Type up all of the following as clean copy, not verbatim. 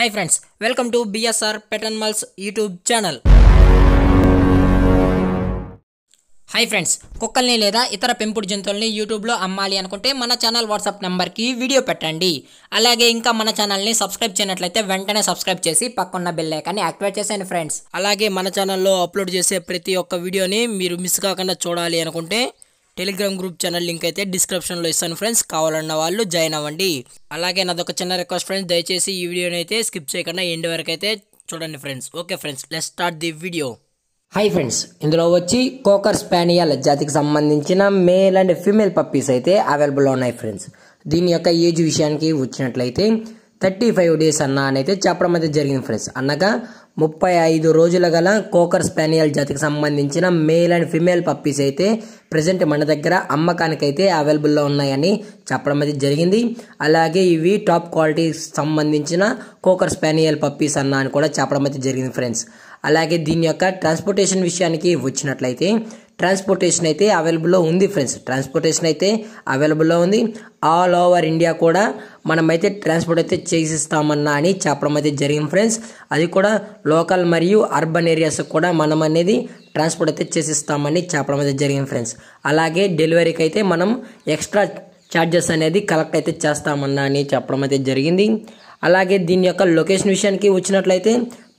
Hi friends, welcome to BSR Pet Animals YouTube channel. Hi friends, కుక్కల్ని లేదా ఇతర పెంపుడు జంతువుల్ని యూట్యూబ్లో అమ్మాలి అనుకుంటే మన ఛానల్ వాట్సాప్ నెంబర్కి వీడియో పెట్టండి. అలాగే ఇంకా మన ఛానల్ని సబ్స్క్రైబ్ చేయనట్లయితే వెంటనే సబ్స్క్రైబ్ చేసి పక్కన్న బెల్ ఐకాన్ని యాక్టివేట్ చేసేయండి ఫ్రెండ్స్. అలాగే మన ఛానల్లో అప్లోడ్ చేసే ప్రతి ఒక్క వీడియోని మీరు మిస్ కాకుండా చూడాలి అనుకుంటే టెలిగ్రామ్ గ్రూప్ ఛానల్ లింక్ అయితే డిస్క్రిప్షన్లో ఇస్తాను ఫ్రెండ్స్, కావాలన్న వాళ్ళు జాయిన్ అవ్వండి. అలాగే నాదొక చిన్న రిక్వెస్ట్ ఫ్రెండ్స్, దయచేసి ఈ వీడియోని అయితే స్కిప్ చేయకుండా ఎండ్ వరకు అయితే చూడండి friends. Okay friends, let's start the video. Hi friends, ఇందులో వచ్చి కోకర్ స్పానియల్ జాతికి సంబంధించిన మేల్ అండ్ ఫీమేల్ పప్పీస్ అయితే అవైలబుల్లో ఉన్నాయి ఫ్రెండ్స్. దీని యొక్క ఏజ్ విషయానికి వచ్చినట్లయితే 35 డేస్ అయితే చెప్పడం అయితే జరిగింది ఫ్రెండ్స్. అనగా 35 రోజుల గల కోకర్ స్పానియల్ జాతికి సంబంధించిన మేల్ అండ్ ఫీమేల్ పప్పీస్ అయితే ప్రజెంట్ మన దగ్గర అమ్మకానికి అయితే అవైలబుల్లో ఉన్నాయని చెప్పడం అయితే జరిగింది. అలాగే ఇవి టాప్ క్వాలిటీ సంబంధించిన కోకర్ స్పానియల్ పప్పీస్ అని కూడా చెప్పడం అయితే జరిగింది ఫ్రెండ్స్. అలాగే దీని యొక్క ట్రాన్స్పోర్టేషన్ విషయానికి వచ్చినట్లయితే ట్రాన్స్పోర్టేషన్ అయితే అవైలబుల్లో ఉంది ఫ్రెండ్స్. ట్రాన్స్పోర్టేషన్ అయితే అవైలబుల్లో ఉంది. ఆల్ ఓవర్ ఇండియా కూడా మనమైతే ట్రాన్స్పోర్ట్ అయితే చేసిస్తామన్నా అని చెప్పడం అయితే జరిగింది ఫ్రెండ్స్. అది కూడా లోకల్ మరియు అర్బన్ ఏరియాస్ కూడా మనం అనేది ట్రాన్స్పోర్ట్ అయితే చేసిస్తామని చెప్పడం అయితే జరిగింది ఫ్రెండ్స్. అలాగే డెలివరీకి అయితే మనం ఎక్స్ట్రా ఛార్జెస్ అనేది కలెక్ట్ అయితే చేస్తామన్నా అని చెప్పడం అయితే జరిగింది. అలాగే దీని యొక్క లొకేషన్ విషయానికి వచ్చినట్లయితే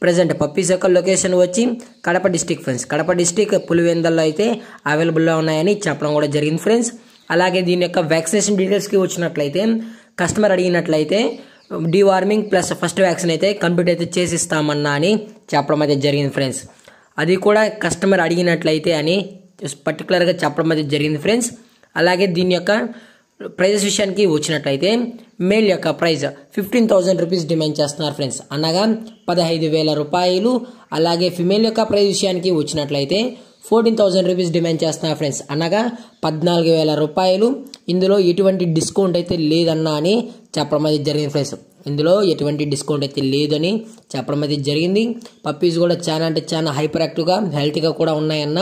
ప్రజెంట్ పప్పీస్ యొక్క లొకేషన్ వచ్చి Kadapa district friends. Kadapa district పులివెందల్లో అయితే అవైలబుల్లో ఉన్నాయని చెప్పడం కూడా జరిగింది ఫ్రెండ్స్. అలాగే దీని యొక్క వ్యాక్సినేషన్ డీటెయిల్స్కి వచ్చినట్లయితే కస్టమర్ అడిగినట్లయితే డీవార్మింగ్ ప్లస్ ఫస్ట్ వ్యాక్సిన్ అయితే కంప్లీట్ అయితే చేసిస్తామన్నా అని చెప్పడం అయితే జరిగింది ఫ్రెండ్స్. అది కూడా కస్టమర్ అడిగినట్లయితే అని పర్టికులర్గా చెప్పడం అయితే జరిగింది ఫ్రెండ్స్. అలాగే దీని యొక్క ప్రైజెస్ విషయానికి వచ్చినట్లయితే మేల్ యొక్క ప్రైజ్ 15,000 రూపీస్ డిమాండ్ చేస్తున్నారు ఫ్రెండ్స్, అనగా 15,000 రూపాయలు. అలాగే ఫిమేల్ యొక్క ప్రైజ్ విషయానికి వచ్చినట్లయితే 14,000 రూపీస్ డిమాండ్ చేస్తున్నారు ఫ్రెండ్స్, అనగా 14,000 రూపాయలు. ఇందులో ఎటువంటి డిస్కౌంట్ అయితే లేదన్నా అని చెప్పడం అయితే జరిగింది ఫ్రెండ్స్. ఇందులో ఎటువంటి డిస్కౌంట్ అయితే లేదని చెప్పడం అయితే జరిగింది. పప్పీస్ కూడా చాలా అంటే చాలా హైపర్ యాక్టివ్గా హెల్తీగా కూడా ఉన్నాయన్న,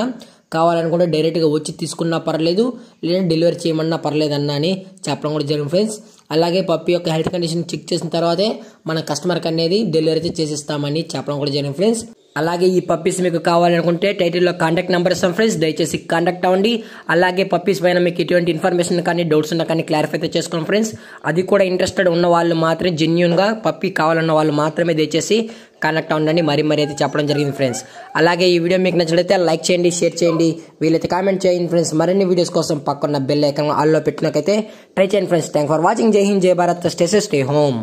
కావాలనుకుంటే డైరెక్ట్గా వచ్చి తీసుకున్నా పర్లేదు, లేదంటే డెలివరీ చేయమన్నా పర్లేదన్నా అని చెప్పడం కూడా జరిగింది ఫ్రెండ్స్. అలాగే పప్పీ యొక్క హెల్త్ కండిషన్ చెక్ చేసిన తర్వాతే మన కస్టమర్కి అనేది డెలివరీ అయితే చేసిస్తామని చెప్పడం కూడా జరిగింది ఫ్రెండ్స్. అలాగే ఈ పప్పీస్ మీకు కావాలనుకుంటే టైటిల్లో కాంటాక్ట్ నెంబర్ ఇస్తాం ఫ్రెండ్స్, దయచేసి కాంటాక్ట్ అవ్వండి. అలాగే పప్పీస్ పైన మీకు ఎటువంటి ఇన్ఫర్మేషన్ కానీ డౌట్స్ ఉన్నా కానీ క్లారిఫై అయితే చేసుకోండి ఫ్రెండ్స్. అది కూడా ఇంట్రెస్టెడ్ ఉన్న వాళ్ళు మాత్రమే, జెన్యూన్గా పప్పీ కావాలన్న వాళ్ళు మాత్రమే దయచేసి కాంటాక్ట్ అవ్వండి మరీ అయితే చెప్పడం జరిగింది ఫ్రెండ్స్. అలాగే ఈ వీడియో మీకు నచ్చినట్లయితే లైక్ చేయండి, షేర్ చేయండి, వీలైతే కామెంట్ చేయండి ఫ్రెండ్స్. మరిన్ని వీడియోస్ కోసం పక్కన బెల్ ఐకాన్ ఆల్లో పెట్టినకైతే ట్రై చేయండి ఫ్రెండ్స్. Thank for watching. జై హింద్, జై Bharat, stay safe, stay home.